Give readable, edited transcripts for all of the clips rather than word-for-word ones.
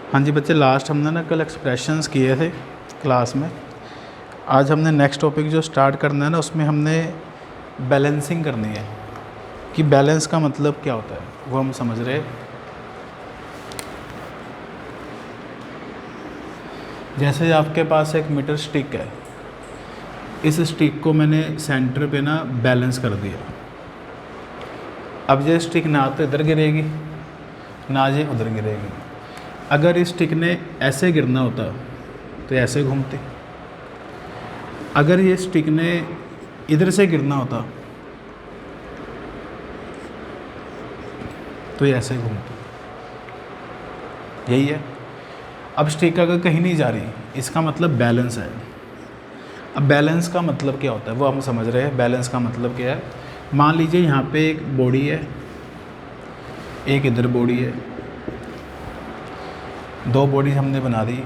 हाँ जी बच्चे, लास्ट हमने ना कल एक्सप्रेशंस किए थे क्लास में। आज हमने नेक्स्ट टॉपिक जो स्टार्ट करना है ना, उसमें हमने बैलेंसिंग करनी है कि बैलेंस का मतलब क्या होता है वो हम समझ रहे। जैसे आपके पास एक मीटर स्टिक है, इस स्टिक को मैंने सेंटर पे ना बैलेंस कर दिया। अब ये स्टिक ना तो इधर गिरेगी ना ये उधर गिरेगी। अगर इस स्टिक ने ऐसे गिरना होता तो ऐसे घूमती, अगर ये स्टिक ने इधर से गिरना होता तो ये ऐसे घूमती। यही है। अब स्टिक अगर कहीं नहीं जा रही, इसका मतलब बैलेंस है। अब बैलेंस का मतलब क्या होता है वो हम समझ रहे हैं। बैलेंस का मतलब क्या है, मान लीजिए यहाँ पे एक बॉडी है, एक इधर बॉडी है, दो बॉडी हमने बना दी।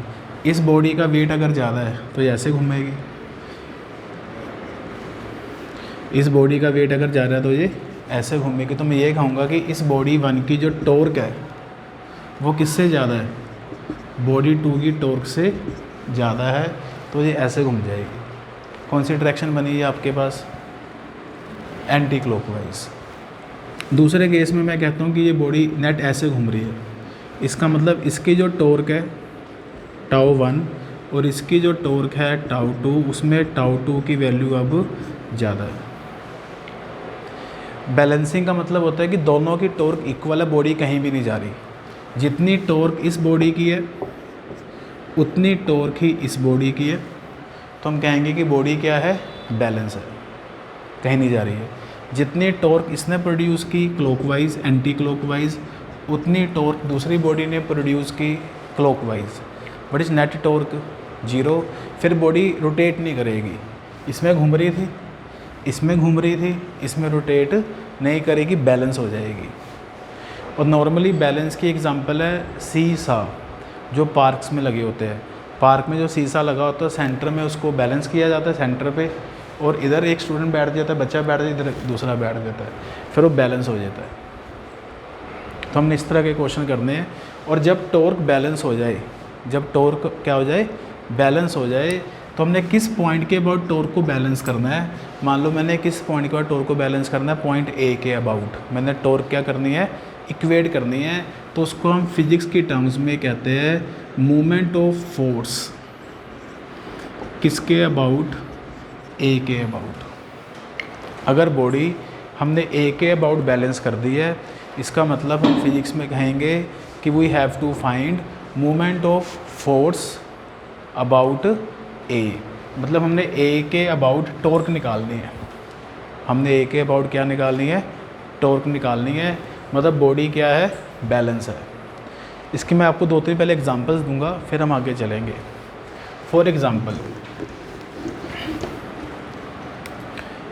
इस बॉडी का वेट अगर ज़्यादा है तो ये ऐसे घूमेगी, इस बॉडी का वेट अगर ज़्यादा है तो ये ऐसे घूमेगी। तो मैं ये कहूँगा कि इस बॉडी 1 की जो टॉर्क है वो किससे ज़्यादा है, बॉडी 2 की टॉर्क से ज़्यादा है, तो ये ऐसे घूम जाएगी। कौन सी डायरेक्शन बनी है आपके पास, एंटी क्लॉकवाइज। दूसरे केस में मैं कहता हूँ कि ये बॉडी नेट ऐसे घूम रही है, इसका मतलब इसकी जो टॉर्क है टाउ 1 और इसकी जो टॉर्क है टाउ 2, उसमें टाउ 2 की वैल्यू अब ज़्यादा है। बैलेंसिंग का मतलब होता है कि दोनों की टॉर्क इक्वल है, बॉडी कहीं भी नहीं जा रही। जितनी टॉर्क इस बॉडी की है उतनी टॉर्क ही इस बॉडी की है, तो हम कहेंगे कि बॉडी क्या है, बैलेंस है, कहीं नहीं जा रही है। जितनी टॉर्क इसने प्रोड्यूस की क्लॉकवाइज एंटी क्लॉकवाइज, उतनी टॉर्क दूसरी बॉडी ने प्रोड्यूस की क्लॉकवाइज। बट इस नेट टॉर्क 0। फिर बॉडी रोटेट नहीं करेगी, इसमें घूम रही थी, इसमें घूम रही थी, इसमें रोटेट नहीं करेगी, बैलेंस हो जाएगी। और नॉर्मली बैलेंस की एग्जांपल है सीसा, जो पार्क्स में लगे होते हैं। पार्क में जो सीसा लगा होता है सेंटर में, उसको बैलेंस किया जाता है सेंटर पे, और इधर एक स्टूडेंट बैठ जाता है, बच्चा बैठ जाता है, इधर दूसरा बैठ जाता है, फिर वो बैलेंस हो जाता है। तो हमने इस तरह के क्वेश्चन करने हैं। और जब टॉर्क बैलेंस हो जाए, जब टॉर्क क्या हो जाए, बैलेंस हो जाए, तो हमने किस पॉइंट के अबाउट टॉर्क को बैलेंस करना है। मान लो मैंने किस पॉइंट के बाद टॉर्क को बैलेंस करना है, पॉइंट ए के अबाउट मैंने टॉर्क क्या करनी है, इक्वेट करनी है। तो उसको हम फिजिक्स की टर्म्स में कहते हैं मूवमेंट ऑफ फोर्स। किसके अबाउट, ए के अबाउट। अगर बॉडी हमने ए के अबाउट बैलेंस कर दी है, इसका मतलब हम फिजिक्स में कहेंगे कि we have to find movement of force about A. मतलब हमने ए के अबाउट टॉर्क निकालनी है, हमने ए के अबाउट क्या निकालनी है, टॉर्क निकालनी है। मतलब बॉडी क्या है, बैलेंस है। इसकी मैं आपको 2-3 पहले एग्जांपल्स दूंगा, फिर हम आगे चलेंगे। फॉर एग्जांपल,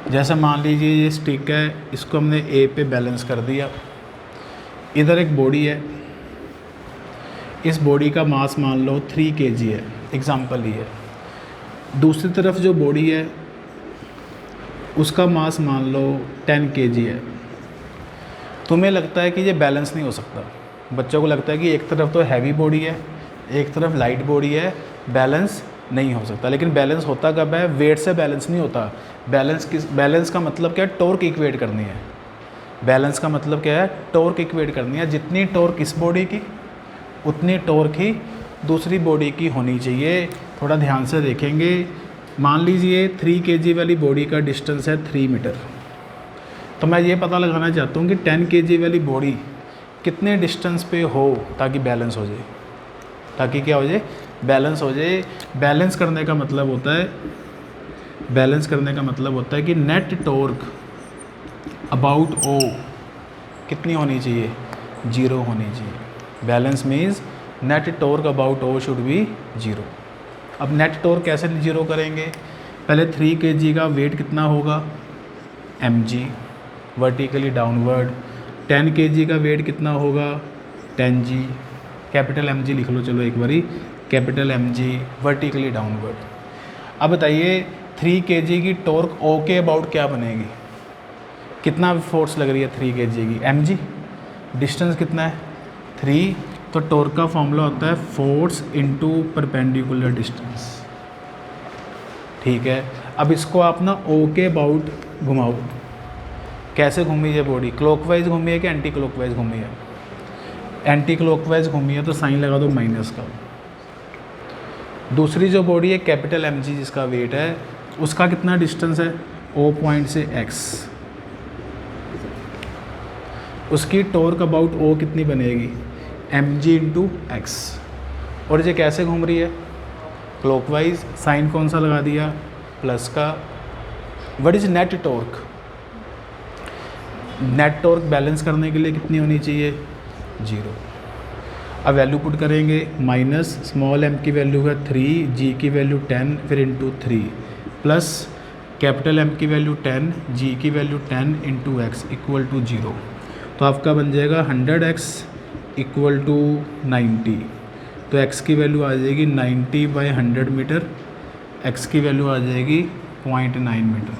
जैसे मान लीजिए ये स्टिक है, इसको हमने ए पे बैलेंस कर दिया। इधर एक बॉडी है, इस बॉडी का मास मान लो 3 kg है, एग्जांपल ही है। दूसरी तरफ जो बॉडी है उसका मास मान लो 10 kg है। तुम्हें लगता है कि ये बैलेंस नहीं हो सकता, बच्चों को लगता है कि एक तरफ तो हैवी बॉडी है, एक तरफ लाइट बॉडी है, बैलेंस नहीं हो सकता। लेकिन बैलेंस होता कब है, वेट से बैलेंस नहीं होता। बैलेंस का मतलब क्या है, टॉर्क इक्वेट करनी है। बैलेंस का मतलब क्या है, टॉर्क इक्वेट करनी है। जितनी टॉर्क इस बॉडी की उतनी टॉर्क ही दूसरी बॉडी की होनी चाहिए। थोड़ा ध्यान से देखेंगे। मान लीजिए 3 kg वाली बॉडी का डिस्टेंस है 3 मीटर, तो मैं ये पता लगाना चाहता हूँ कि 10 kg वाली बॉडी कितने डिस्टेंस पे हो ताकि बैलेंस हो जाए, ताकि क्या हो जाए, बैलेंस हो जाए। बैलेंस करने का मतलब होता है, बैलेंस करने का मतलब होता है कि नेट टॉर्क अबाउट ओ कितनी होनी चाहिए, 0 होनी चाहिए। Balance means net torque about O should be 0। अब नेट टॉर्क कैसे 0 करेंगे, पहले 3 kg का वेट कितना होगा, mg वर्टिकली डाउनवर्ड। 10 kg का वेट कितना होगा, 10g, कैपिटल mg लिख लो, चलो एक बारी, कैपिटल mg वर्टिकली डाउनवर्ड। अब बताइए 3 kg की टॉर्क ओ के अबाउट क्या बनेगी, कितना फोर्स लग रही है 3 kg की, mg। डिस्टेंस कितना है 3, तो टॉर्क का फॉर्मूला होता है फोर्स इनटू परपेंडिकुलर डिस्टेंस। ठीक है, अब इसको आप ना ओ के अबाउट घुमाओ। कैसे घूमी है बॉडी, क्लॉकवाइज घूमी है कि एंटी क्लॉकवाइज घूमी है? एंटी क्लॉकवाइज घूमी है तो साइन लगा दो माइनस का। दूसरी जो बॉडी है कैपिटल एम जी जिसका वेट है, उसका कितना डिस्टेंस है ओ पॉइंट से एक्स, उसकी टॉर्क अबाउट ओ कितनी बनेगी एम जी इंटू एक्स। और ये कैसे घूम रही है क्लॉकवाइज, साइन कौन सा लगा दिया प्लस का। What is net torque, net torque balance करने के लिए कितनी होनी चाहिए 0। अब वैल्यू पुट करेंगे, माइनस स्मॉल m की वैल्यू है 3, g की वैल्यू 10 फिर इंटू 3 प्लस कैपिटल M की वैल्यू 10, g की value 10 into X equal to 0। तो आपका बन जाएगा 100x इक्वल टू 90। तो x की वैल्यू आ जाएगी 90/100 मीटर, x की वैल्यू आ जाएगी 0.9 मीटर।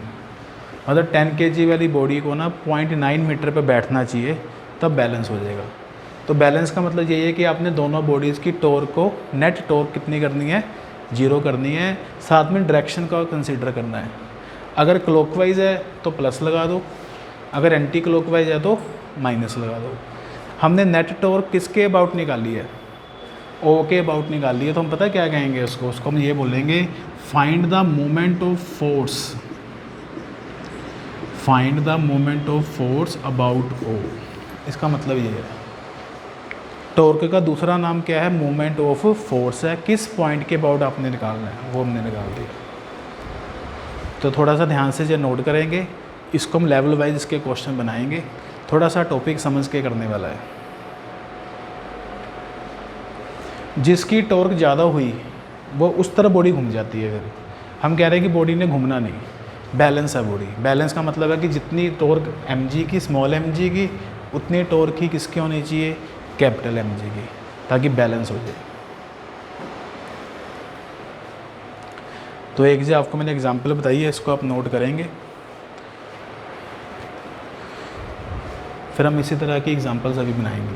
मतलब 10 kg वाली बॉडी को ना 0.9 मीटर पे बैठना चाहिए, तब बैलेंस हो जाएगा। तो बैलेंस का मतलब यही है कि आपने दोनों बॉडीज़ की टॉर्क को, नेट टॉर्क कितनी करनी है 0 करनी है, साथ में डायरेक्शन का कंसीडर करना है। अगर क्लॉकवाइज है तो प्लस लगा दो, अगर एंटी क्लॉकवाइज है तो माइनस लगा दो। हमने नेट टॉर्क किसके अबाउट निकाली है ओ के अबाउट निकाली है, तो हम पता क्या कहेंगे उसको हम ये बोलेंगे find the moment of force, find the moment of force about O. इसका मतलब ये है टॉर्क का दूसरा नाम क्या है मोमेंट ऑफ फोर्स है, किस पॉइंट के अबाउट आपने निकालना है वो हमने निकाल दिया। तो थोड़ा सा ध्यान से जो नोट करेंगे, इसको हम लेवल वाइज इसके क्वेश्चन बनाएंगे, थोड़ा सा टॉपिक समझ के करने वाला है। जिसकी टॉर्क ज़्यादा हुई वो उस तरह बॉडी घूम जाती है। फिर हम कह रहे हैं कि बॉडी ने घूमना नहीं, बैलेंस है बॉडी। बैलेंस का मतलब है कि जितनी टॉर्क एम जी की, स्मॉल एम जी की, उतनी टॉर्क ही किसकी होनी चाहिए कैपिटल एम जी की, ताकि बैलेंस हो जाए। तो एक जो आपको मैंने एग्जांपल बताई है, इसको आप नोट करेंगे, फिर हम इसी तरह की एग्जांपल्स अभी बनाएंगे।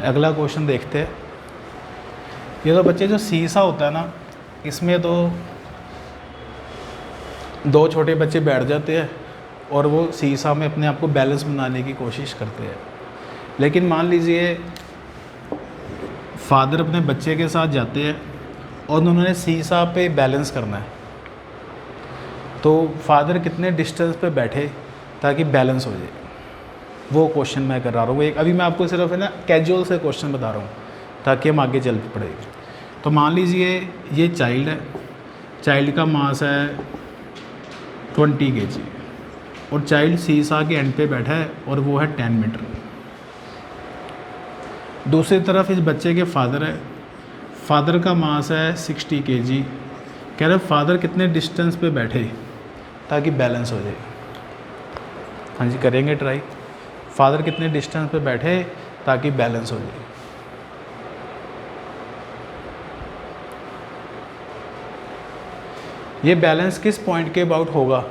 अगला क्वेश्चन देखते हैं। ये तो बच्चे जो सीसा होता है ना, इसमें तो दो छोटे बच्चे बैठ जाते हैं और वो सीसा में अपने आप को बैलेंस बनाने की कोशिश करते हैं। लेकिन मान लीजिए फादर अपने बच्चे के साथ जाते हैं और उन्होंने सीसा पे बैलेंस करना है, तो फादर कितने डिस्टेंस पे बैठे ताकि बैलेंस हो जाए, वो क्वेश्चन मैं कर रहा हूँ। एक अभी मैं आपको सिर्फ है ना कैजुअल से क्वेश्चन बता रहा हूँ ताकि हम आगे चल पड़े। तो मान लीजिए ये चाइल्ड है, चाइल्ड का मास है 20 kg और चाइल्ड सीसा के एंड पे बैठा है और वो है 10 मीटर। दूसरी तरफ इस बच्चे के फादर है, फादर का मास है 60 kg। कह रहे फादर कितने डिस्टेंस पे बैठे ताकि बैलेंस हो जाए। हाँ जी करेंगे ट्राई। फादर कितने डिस्टेंस पे बैठे ताकि बैलेंस हो जाए। ये बैलेंस किस पॉइंट के अबाउट होगा,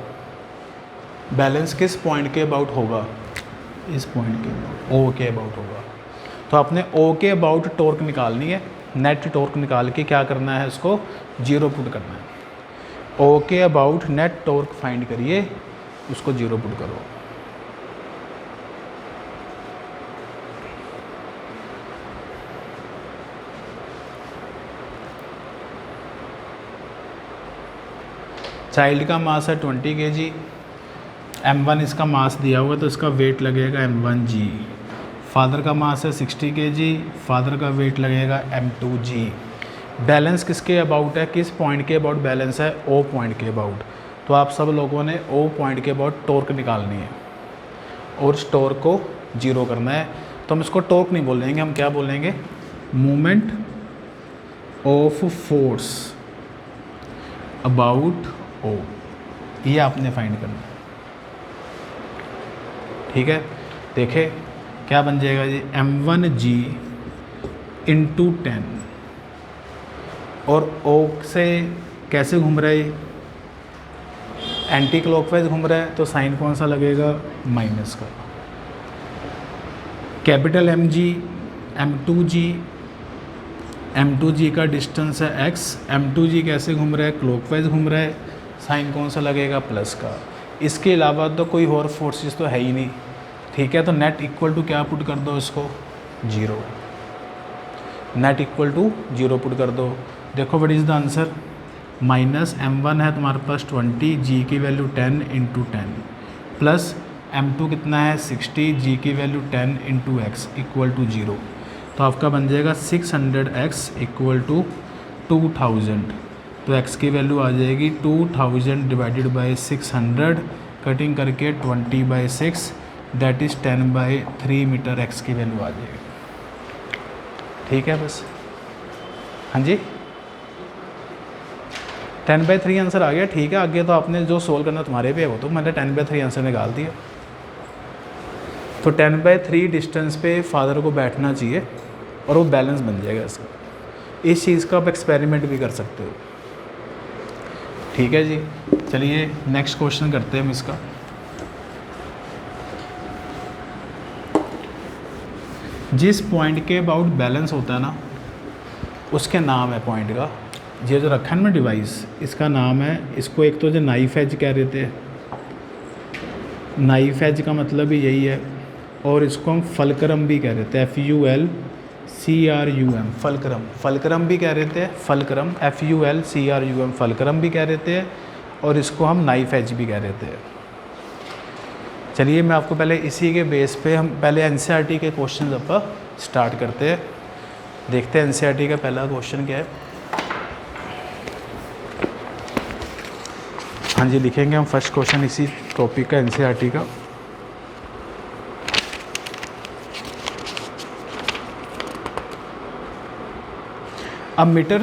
बैलेंस किस पॉइंट के अबाउट होगा, इस पॉइंट के अबाउट, ओ के अबाउट होगा। तो आपने ओ के अबाउट टॉर्क निकालनी है, नेट टॉर्क निकाल के क्या करना है, उसको 0 पुट करना है। ओ के अबाउट नेट टॉर्क फाइंड करिए, उसको 0 पुट करो। चाइल्ड का मास है 20 kg, m1 इसका मास दिया हुआ तो इसका वेट लगेगा m1g। फादर का मास है 60 kg, फादर का वेट लगेगा m2g। बैलेंस किसके अबाउट है, किस पॉइंट के अबाउट बैलेंस है, ओ पॉइंट के अबाउट। तो आप सब लोगों ने ओ पॉइंट के अबाउट टॉर्क निकालनी है और इस टॉर्क को 0 करना है। तो हम इसको टॉर्क नहीं बोलेंगे, हम क्या बोलेंगे, मोमेंट ऑफ फोर्स अबाउट ओ, ये आपने फाइंड करना है। ठीक है, देखे क्या बन जाएगा जी, m1g इंटू 10 और ओ से कैसे घूम रहा है एंटी क्लॉकवाइज घूम रहा है तो साइन कौन सा लगेगा, माइनस का। कैपिटल एम जी, M2G का डिस्टेंस है x, M2G कैसे घूम रहा है, क्लॉकवाइज घूम रहा है, साइन कौन सा लगेगा, प्लस का। इसके अलावा तो कोई और फोर्सेस तो है ही नहीं, ठीक है। तो नेट इक्वल टू क्या पुट कर दो इसको, 0। नेट इक्वल टू 0 पुट कर दो। देखो what is the answer, -m1 है तुम्हारे पास 20, g की वैल्यू 10 × 10 प्लस m2 कितना है 60, g की वैल्यू 10 × x इक्वल टू 0। तो आपका बन जाएगा 600x इक्वल टू 2000। तो x की वैल्यू आ जाएगी 2000 डिवाइडेड बाई 600, कटिंग करके 20/6 दैट इज़ 10/3 मीटर x की वैल्यू आ जाएगी। ठीक है बस, हाँ जी 10/3 आंसर आ गया। ठीक है, आगे तो आपने जो सोल्व करना तुम्हारे पे है, वो तो मैंने 10/3 आंसर निकाल दिया। तो 10/3 डिस्टेंस पे फादर को बैठना चाहिए और वो बैलेंस बन जाएगा इसका। इस चीज़ का आप एक्सपेरिमेंट भी कर सकते हो। ठीक है जी, चलिए नेक्स्ट क्वेश्चन करते हैं हम इसका। जिस पॉइंट के अबाउट बैलेंस होता है ना, उसके नाम है पॉइंट का। ये जो रखा है ना डिवाइस, इसका नाम है, इसको एक तो जो नाइफ एज कह रहे थे, नाइफ एज का मतलब ही यही है, और इसको हम फलक्रम भी कह रहे थे, FULCRUM फलक्रम, फलक्रम भी कह रहे थे, फलक्रम FULCRUM फलक्रम भी कह रहे थे, और इसको हम नाइफ एज भी कह रहे थे। चलिए मैं आपको पहले इसी के बेस पे हम पहले NCERT के क्वेश्चन अब स्टार्ट करते हैं। देखते हैं NCERT का पहला क्वेश्चन क्या है। हाँ जी, लिखेंगे हम फर्स्ट क्वेश्चन इसी टॉपिक का NCERT का। A meter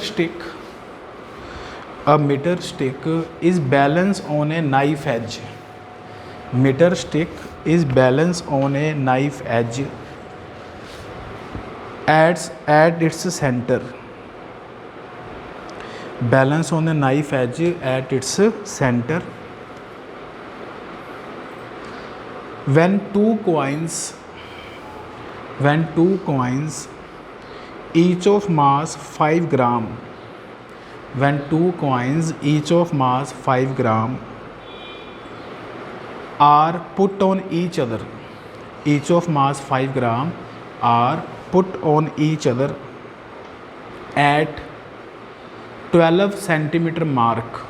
stick is balanced on a knife edge. Meter stick is balanced on a knife edge at its center. Balance on a knife edge at its center. When two coins each of mass 5 gram, when 2 coins each of mass 5 gram are put on each other, each of mass 5 gram are put on each other at 12 centimeter mark,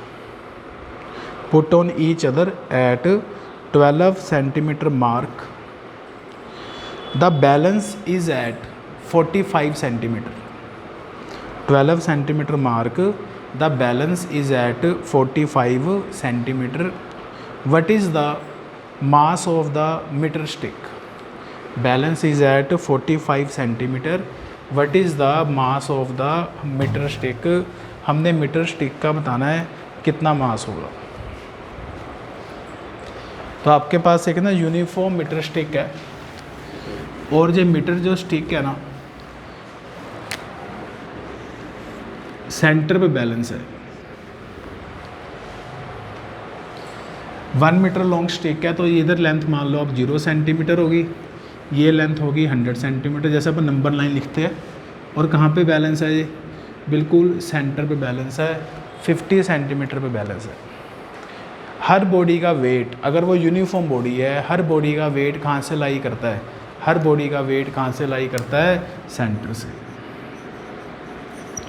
put on each other at 12 centimeter mark, the balance is at 45 centimeter, 12 centimeter mark, the balance is at 45 centimeter. What is the mass of the meter stick? Balance is at 45 centimeter. What is the mass of the meter stick? हमने metre stick का बताना है कितना मास होगा। तो आपके पास एक ना यूनिफॉर्म मीटर स्टिक है, और जो मीटर जो स्टिक है ना, सेंटर पे बैलेंस है। 1 मीटर लॉन्ग स्टिक है, तो इधर लेंथ मान लो आप 0 सेंटीमीटर होगी, ये लेंथ होगी 100 सेंटीमीटर, जैसे अपन नंबर लाइन लिखते हैं। और कहाँ पे बैलेंस है, ये बिल्कुल सेंटर पे बैलेंस है, 50 सेंटीमीटर पे बैलेंस है। हर बॉडी का वेट, अगर वो यूनिफॉर्म बॉडी है, हर बॉडी का वेट कहाँ से लाई करता है, हर बॉडी का वेट कहाँ से लाई करता है, सेंटर से,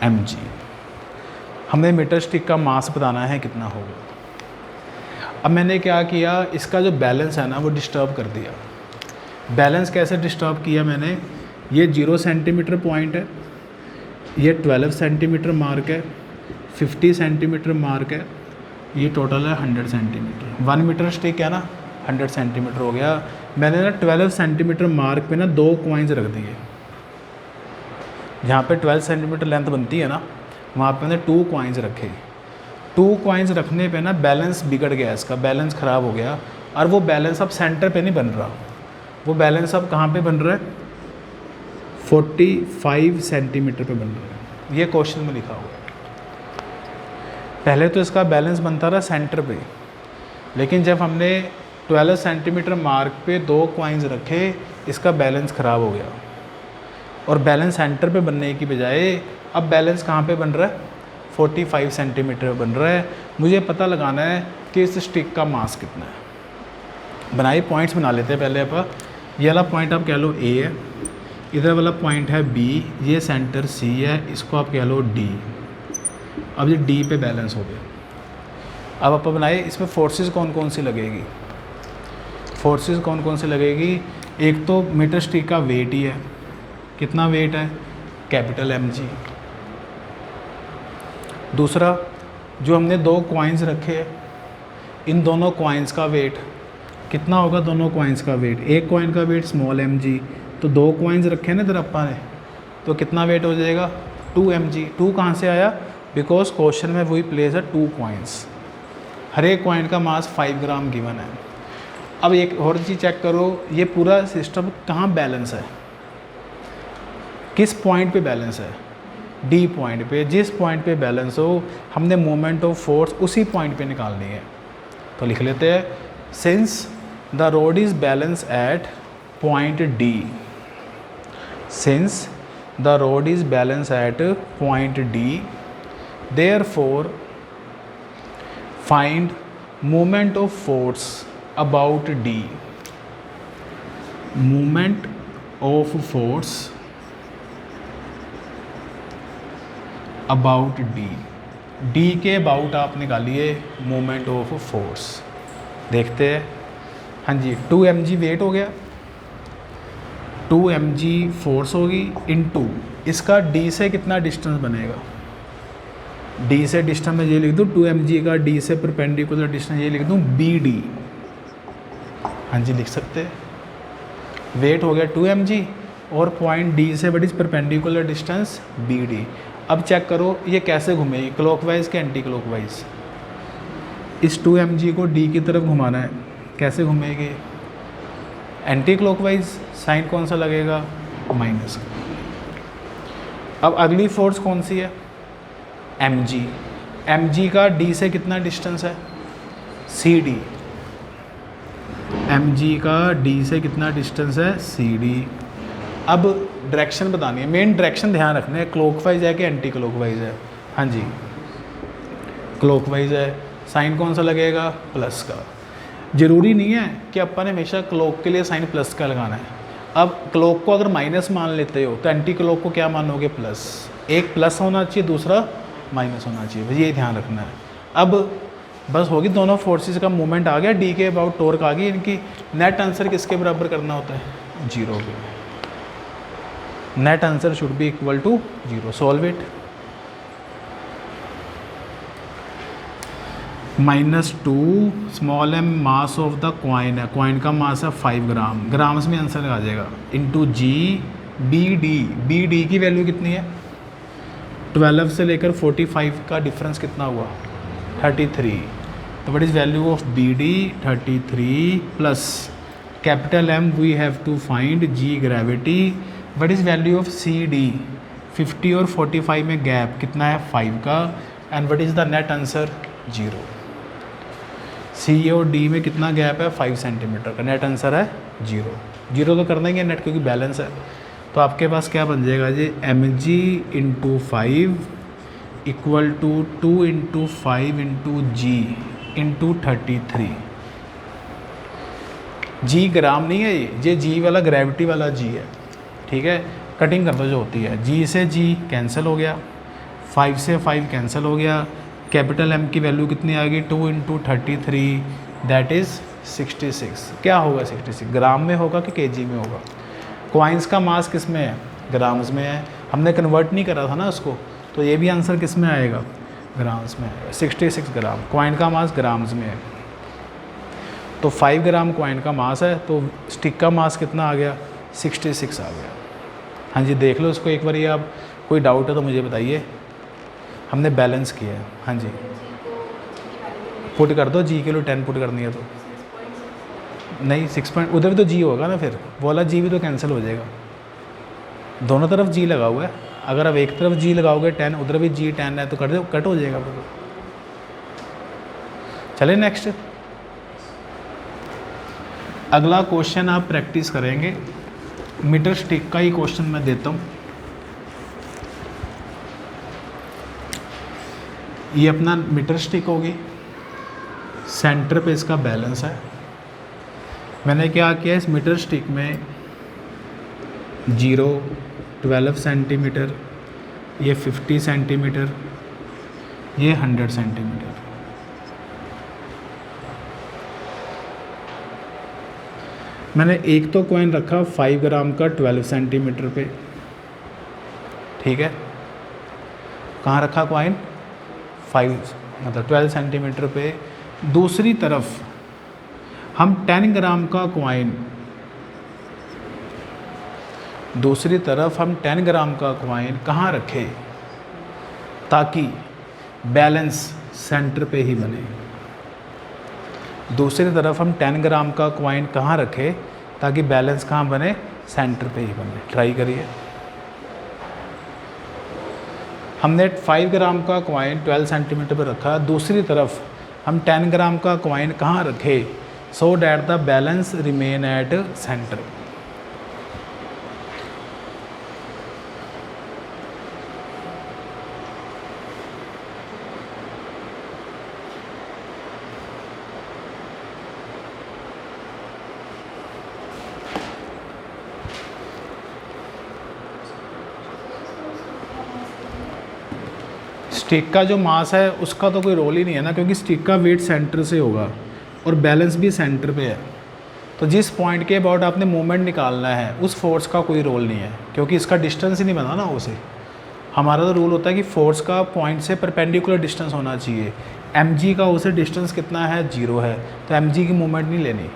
mg। हमें मीटर स्टिक का मास बताना है कितना होगा। अब मैंने क्या किया, इसका जो बैलेंस है ना वो डिस्टर्ब कर दिया। बैलेंस कैसे डिस्टर्ब किया मैंने, ये 0 सेंटीमीटर पॉइंट है, ये 12 सेंटीमीटर मार्क है, 50 सेंटीमीटर मार्क है, ये टोटल है 100 सेंटीमीटर। 1 मीटर स्टिक है ना, 100 सेंटीमीटर हो गया। मैंने ना 12 सेंटीमीटर मार्क पे ना 2 कॉइन्स रख दिए। जहाँ पे 12 सेंटीमीटर लेंथ बनती है ना, वहाँ पे मैंने 2 कॉइन्स रखे। 2 कॉइन्स रखने पे ना बैलेंस बिगड़ गया, इसका बैलेंस ख़राब हो गया। और वो बैलेंस अब सेंटर पे नहीं बन रहा, वो बैलेंस अब कहाँ पे बन रहा है, 45 सेंटीमीटर पे बन रहा है। ये क्वेश्चन में लिखा हुआ है। पहले तो इसका बैलेंस बनता रहा सेंटर पे, लेकिन जब हमने 12 सेंटीमीटर मार्क पे 2 कॉइन्स रखे, इसका बैलेंस ख़राब हो गया और बैलेंस सेंटर पे बनने की बजाय अब बैलेंस कहाँ पे बन रहा है, 45 सेंटीमीटर बन रहा है। मुझे पता लगाना है कि इस स्टिक का मास कितना है। बनाए पॉइंट्स बना लेते हैं पहले आप। ये वाला पॉइंट आप कह लो A है, इधर वाला पॉइंट है B, ये सेंटर C है, इसको आप कह लो D। अब ये D पे बैलेंस हो गया। अब आप बनाए इसमें फोर्सेस कौन कौन सी लगेगी, फोर्सेस कौन कौन सी लगेगी। एक तो मीटर स्टिक का वेट ही है, कितना वेट है, कैपिटल mg। दूसरा जो हमने 2 कॉइन्स रखे, इन दोनों कॉइन्स का वेट कितना होगा, दोनों कॉइन्स का वेट, एक कॉइन का वेट स्मॉल mg, तो 2 कॉइन्स रखे ना इधर अपा ने, तो कितना वेट हो जाएगा 2 mg। 2 कहाँ से आया, बिकॉज क्वेश्चन में वही प्लेस है 2 कॉइन्स, हर एक कॉइन का मास 5 ग्राम गिवन है। अब एक और चीज़ चेक करो, ये पूरा सिस्टम कहाँ बैलेंस है, किस पॉइंट पे बैलेंस है, डी पॉइंट पे। जिस पॉइंट पे बैलेंस हो हमने मोमेंट ऑफ फोर्स उसी पॉइंट पे निकालनी है। तो लिख लेते हैं, since the rod is balance at point D, since the rod is balance at point D, therefore find moment of force about D, moment of force about D. D के about आप निकालिए मोमेंट ऑफ फोर्स। देखते हैं, हाँ जी 2 mg wait हो गया, 2 mg force होगी into इसका डी से कितना डिस्टेंस बनेगा, डी से डिस्टेंस में ये लिख दूँ 2 mg का डी से परपेंडिकुलर डिस्टेंस ये लिख दूँ bd। हाँ जी लिख सकते हैं, वेट हो गया 2 mg और पॉइंट डी से what is perpendicular distance bd। अब चेक करो ये कैसे घूमेगी, क्लॉकवाइज के एंटी क्लॉकवाइज। इस 2 mg को डी की तरफ घुमाना है, कैसे घूमेगी, एंटी क्लॉकवाइज। साइन कौन सा लगेगा, माइनस का। अब अगली फोर्स कौन सी है, mg। mg का डी से कितना डिस्टेंस है, cd। mg का डी से कितना डिस्टेंस है, cd। अब डायरेक्शन बतानी है, मेन डायरेक्शन ध्यान रखना है, क्लॉकवाइज है कि एंटी क्लॉकवाइज है। हाँ जी क्लॉकवाइज है, साइन कौन सा लगेगा, प्लस का। ज़रूरी नहीं है कि अपन ने हमेशा क्लॉक के लिए साइन प्लस का लगाना है। अब क्लॉक को अगर माइनस मान लेते हो तो एंटी क्लॉक को क्या मानोगे, प्लस। एक प्लस होना चाहिए, दूसरा माइनस होना चाहिए, बस ये ध्यान रखना है। अब बस होगी, दोनों फोर्सेस का मूवमेंट आ गया, डी के अबाउट टॉर्क आ गई। इनकी नेट आंसर किसके बराबर करना होता है, 0 के। Net answer should be equal to 0। Solve it. -2 small m mass of the coin है, कॉइन का मास है 5 ग्राम, ग्राम्स में आंसर आ जाएगा, इंटू जी बी डी की वैल्यू कितनी है, 12 से लेकर 45 का डिफरेंस कितना हुआ, 33। तो what is value of B D, 33 plus capital M we have to find g gravity. What is value of C D, 50 और 45 में गैप कितना है, 5 का। And what is the net answer, 0। C और डी में कितना गैप है, 5 centimetre का, नेट आंसर है 0। 0 तो कर देंगे नेट, क्योंकि बैलेंस है। तो आपके पास क्या बन जाएगा जी, mg into 5 equal to 2 into 5 into g into 33। G gram नहीं है ये जी वाला ग्रेविटी वाला जी है, ठीक है। कटिंग कर दो जो होती है, जी से जी कैंसिल हो गया, 5 से 5 कैंसिल हो गया। कैपिटल M की वैल्यू कितनी आ गई, 2 इंटू 33 दैट इज़ 66। क्या होगा 66, ग्राम में होगा कि केजी में होगा। कॉइन्स का मास किस में है, ग्राम्स में है। हमने कन्वर्ट नहीं करा था ना उसको, तो ये भी आंसर किस में आएगा, ग्राम्स में आएगा। 66 ग्राम, कॉइन का मास ग्राम्स में है। तो 5 ग्राम कॉइन का मास है, तो स्टिक का मास कितना आ गया, 66 आ गया। हाँ जी देख लो इसको एक बार, ये आप कोई डाउट है तो मुझे बताइए। हमने बैलेंस किया है, हाँ जी पुट कर दो, जी के लिए 10 पुट करनी है तो नहीं 6 पॉइंट, उधर भी तो जी होगा ना, फिर वो वाला जी भी तो कैंसिल हो जाएगा। दोनों तरफ जी लगा हुआ है, अगर आप एक तरफ जी लगाओगे 10, उधर भी जी 10 है तो कट हो जाएगा। चले नेक्स्ट। अगला क्वेश्चन आप प्रैक्टिस करेंगे, मीटर स्टिक का ही क्वेश्चन मैं देता हूँ। ये अपना मीटर स्टिक होगी, सेंटर पे इसका बैलेंस है। मैंने क्या किया, इस मीटर स्टिक में 0, 12 सेंटीमीटर, ये 50 सेंटीमीटर, ये 100 सेंटीमीटर। मैंने एक तो कॉइन रखा 5 ग्राम का 12 सेंटीमीटर पे, ठीक है। कहाँ रखा कॉइन? 5 मतलब 12 सेंटीमीटर पे। दूसरी तरफ हम 10 ग्राम का कॉइन, दूसरी तरफ हम 10 ग्राम का कॉइन कहाँ रखें ताकि बैलेंस सेंटर पे ही बने। दूसरी तरफ हम 10 ग्राम का कॉइन कहाँ रखें ताकि बैलेंस कहाँ बने? सेंटर पे ही बने। ट्राई करिए। हमने 5 ग्राम का कॉइन 12 सेंटीमीटर पर रखा, दूसरी तरफ हम 10 ग्राम का कॉइन कहाँ रखें so that the balance remain at centre. Stick का जो मास है उसका तो कोई रोल ही नहीं है ना, क्योंकि स्टिक का वेट सेंटर से होगा और बैलेंस भी सेंटर पे है। तो जिस पॉइंट के अबाउट आपने मूवमेंट निकालना है उस फोर्स का कोई रोल नहीं है, क्योंकि इसका डिस्टेंस ही नहीं बना ना उसे। हमारा तो रूल होता है कि फोर्स का पॉइंट से परपेंडिकुलर डिस्टेंस होना चाहिए। mg का उसे डिस्टेंस कितना है? 0 है, तो mg की मूवमेंट नहीं लेनी,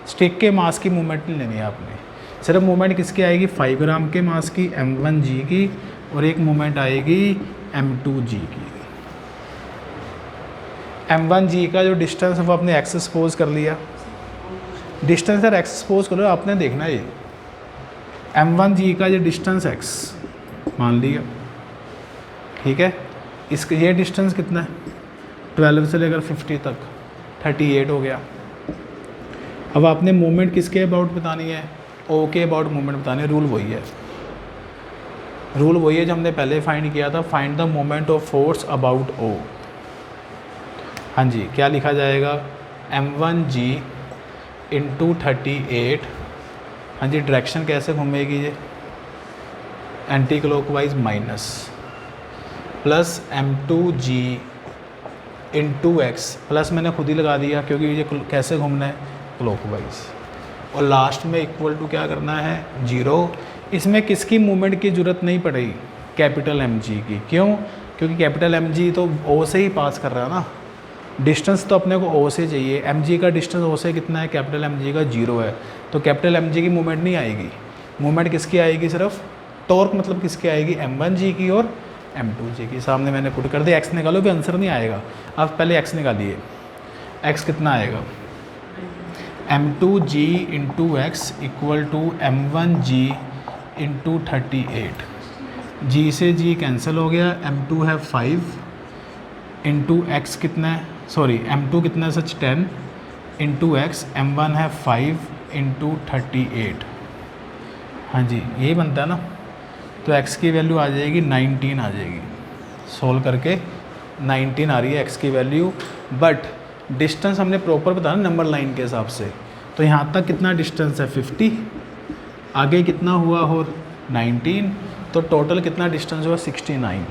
स्टिक के मास की मूवमेंट नहीं लेनी है आपने। सिर्फ मूवमेंट किसकी आएगी? 5 ग्राम के मास की, m1g की, और एक मूवमेंट आएगी m2g की। m1g का जो डिस्टेंस है वो आपने x सपोज कर लिया, डिस्टेंस है x सपोज करो, आपने देखना है ये m1g का ये डिस्टेंस x मान लिया, ठीक है। इसका ये डिस्टेंस कितना है? 12 से लेकर 50 तक 38 हो गया। अब आपने मूवमेंट किसके अबाउट बतानी है? o के अबाउट मूवमेंट बतानी है। रूल वही है, रूल वही है जो हमने पहले फाइंड किया था, find the moment of force about O. हाँ जी, क्या लिखा जाएगा? m1g into 38। हाँ जी, डायरेक्शन कैसे घूमेगी ये? Anti clockwise minus, plus m2g into x, plus मैंने खुद ही लगा दिया क्योंकि ये कैसे घूमना है? क्लॉकवाइज। और लास्ट में इक्वल टू क्या करना है? 0। इसमें किसकी मूवमेंट की ज़रूरत नहीं पड़ेगी? कैपिटल mg की। क्यों? क्योंकि कैपिटल mg तो o से ही पास कर रहा है ना, डिस्टेंस तो अपने को o से चाहिए। mg का डिस्टेंस o से कितना है? कैपिटल mg का 0 है, तो कैपिटल mg की मूवमेंट नहीं आएगी। मूवमेंट किसकी आएगी? सिर्फ टॉर्क मतलब किसकी आएगी? m1g की और m2g की। सामने मैंने पुट कर दिया, x निकालो भी आंसर नहीं आएगा। आप पहले x निकालिए, x कितना आएगा? m2g into X equal to m1g into 38। g से g कैंसिल हो गया, m2 है 5 इंटू एक्स कितना है? सॉरी m2 कितना है सच? 10 इंटू एक्स, m1 है 5 इंटू 38। हाँ जी, यही बनता है ना। तो x की वैल्यू आ जाएगी 19 आ जाएगी। सोल्व करके 19 आ रही है x की वैल्यू, बट डिस्टेंस हमने प्रॉपर बताया नंबर लाइन के हिसाब से। तो यहाँ तक कितना डिस्टेंस है? 50, आगे कितना हुआ? और 19, तो टोटल कितना डिस्टेंस हुआ? 69।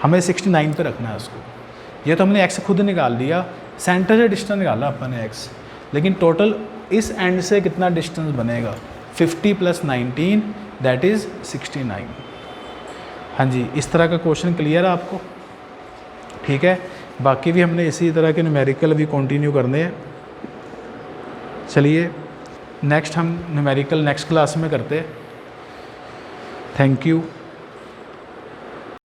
हमें 69 पे रखना है उसको। ये तो हमने x खुद निकाल दिया, सेंटर से डिस्टेंस निकाला अपन ने x, लेकिन टोटल इस एंड से कितना डिस्टेंस बनेगा? 50 प्लस 19 दैट इज़ 69। हाँ जी, इस तरह का क्वेश्चन क्लियर है आपको? ठीक है, बाकी भी हमने इसी तरह के न्यूमेरिकल भी कंटिन्यू करने हैं। चलिए नेक्स्ट हम न्यूमेरिकल नेक्स्ट क्लास में करते हैं। Thank you.